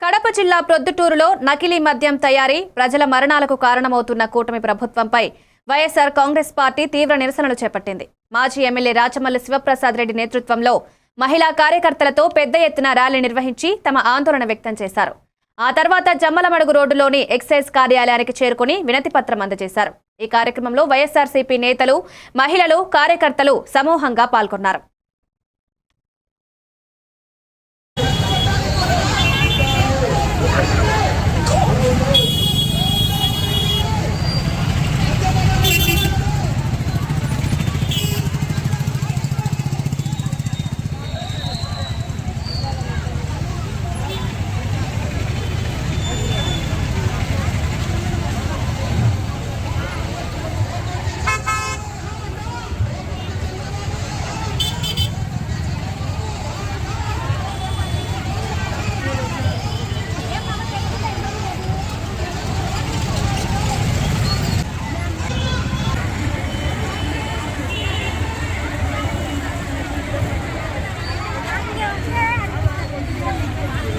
కడప జిల్లా ప్రొద్దుటూరులో నకిలీ మద్యం తయారీ ప్రజల మరణాలకు కారణమవుతున్న కూటమి ప్రభుత్వంపై వైఎస్ఆర్ కాంగ్రెస్ పార్టీ తీవ్ర నిరసనలు చేపట్టింది. మాజీ ఎమ్మెల్యే రాచమల్లి శివప్రసాద్ రెడ్డి నేతృత్వంలో మహిళా కార్యకర్తలతో పెద్ద ఎత్తున ర్యాలీ నిర్వహించి తమ ఆందోళన వ్యక్తం చేశారు. ఆ తర్వాత జమ్మలమడుగు రోడ్డులోని ఎక్సైజ్ కార్యాలయానికి చేరుకుని వినతి పత్రం అందజేశారు. ఈ కార్యక్రమంలో వైఎస్ఆర్సీపీ నేతలు, మహిళలు, కార్యకర్తలు సమూహంగా పాల్గొన్నారు.